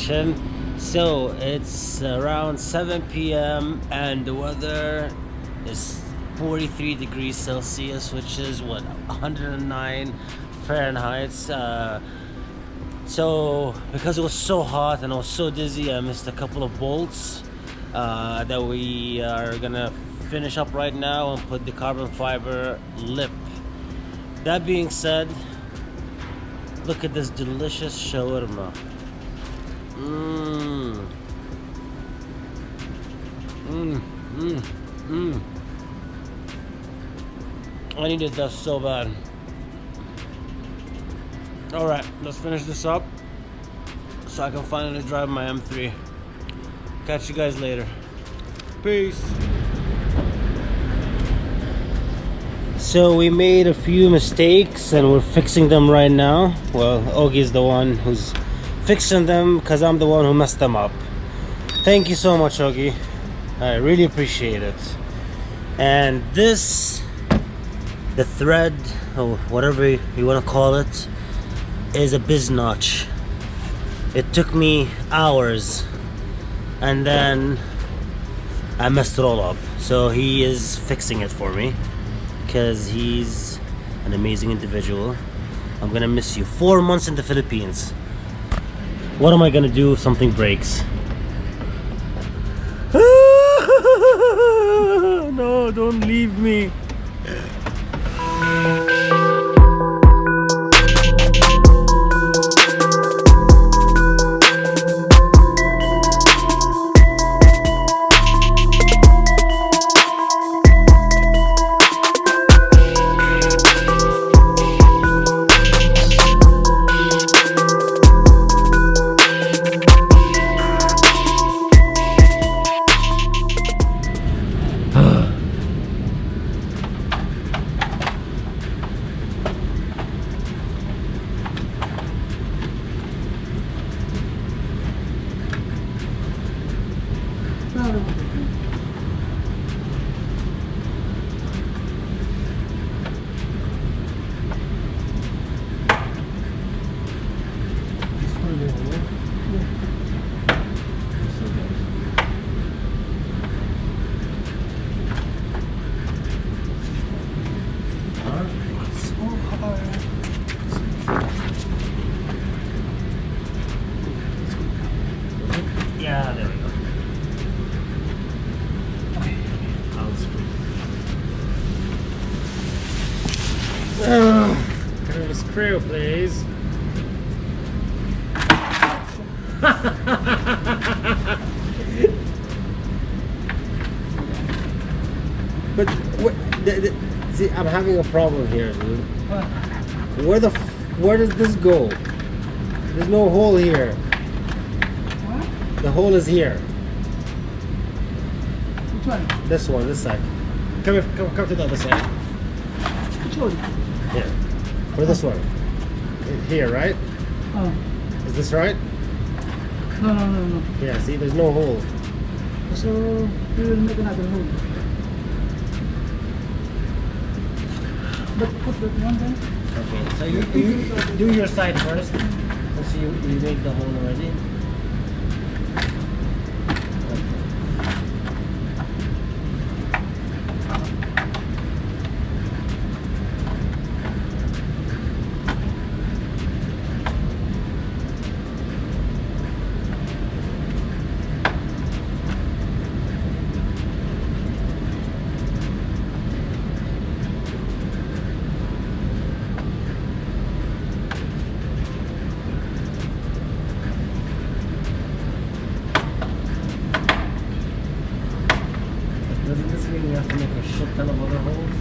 CrewZNation. So it's around 7 p.m. and the weather is 43 degrees Celsius, which is what, 109 Fahrenheit. So because it was so hot and I was so dizzy, I missed a couple of bolts that we are gonna finish up right now and put the carbon fiber lip. That being said, look at this delicious shawarma. I needed that so bad. Alright, let's finish this up so I can finally drive my M3. Catch you guys later. Peace. So we made a few mistakes and we're fixing them right now. Well, Ogie's the one who's fixing them because I'm the one who messed them up. Thank you so much, Ogie. I really appreciate it. And this, the thread, or whatever you want to call it, is a biz notch. It took me hours and then I messed it all up. So he is fixing it for me because he's an amazing individual. I'm gonna miss you. 4 months in the Philippines. What am I gonna do if something breaks? No, don't leave me. Yeah, there we go. Okay, I'll screw. Turn the screw, please. But see, I'm having a problem here, dude. What? Where does this go? There's no hole here. What? The hole is here. Which one? This one, this side. Come here, come to the other side. Which one? Here. For this one. Here, right? Oh. Is this right? No. Yeah, see, there's no hole. So we will make another hole. But put that one then. Okay, so you do your side first. Let's see, you made the hole already. Doesn't this mean we have to make a shit ton of other holes?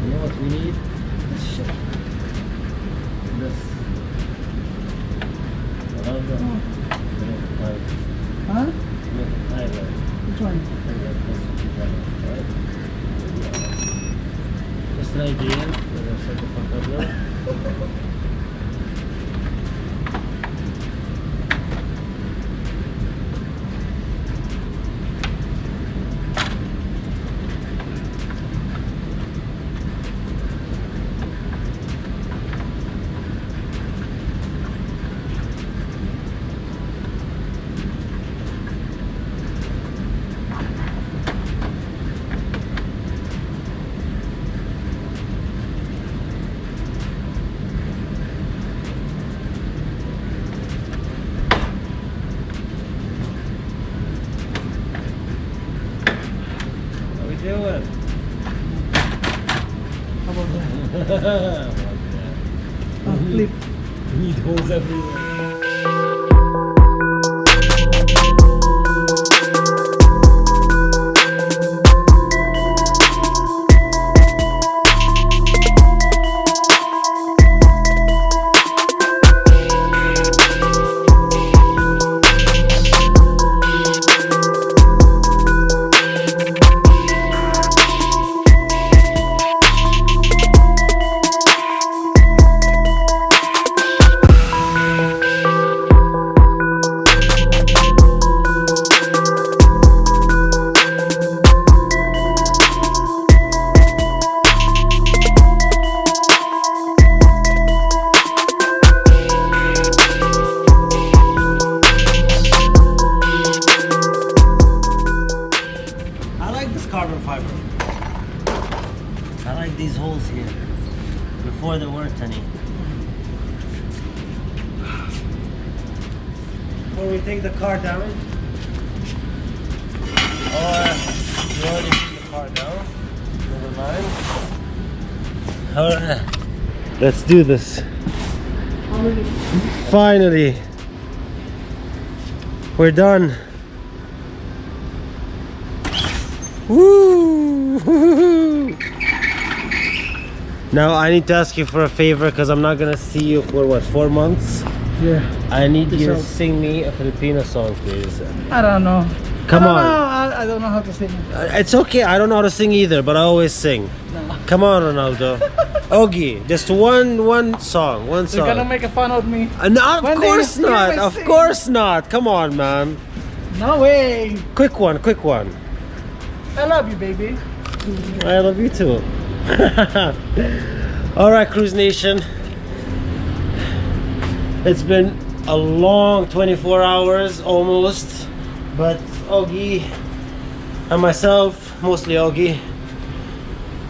You know what we need? This shit. This. Huh? Make it tighter. Which one? Just an idea. We're gonna set the fuck up now. Flip. Need holes everywhere. Carbon fiber. I like these holes here. Before there weren't any. Before we take the car down, or you already took the car down. Never mind. Alright. Let's do this. Finally. We're done. Woo! Now I need to ask you for a favor because I'm not gonna see you for what, 4 months? Yeah. I need you to sing me a Filipino song, please. I don't know. Come on. I don't know how to sing. It's okay. I don't know how to sing either, but I always sing. No. Come on, Ronaldo. Ogie, just one song, one song. You're gonna make a fun of me. No, of One day course you not. will Of sing. course course not. Come on, man. No way. Quick one, quick one. I love you, baby. I love you too. Alright, CrewZNation. It's been a long 24 hours almost, but Ogie and myself, mostly Ogie,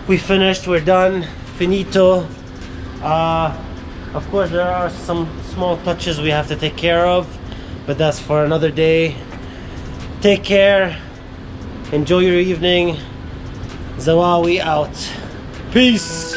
we finished, we're done, finito. Of course there are some small touches we have to take care of, but that's for another day. Take care. Enjoy your evening. Zawawi out. Peace.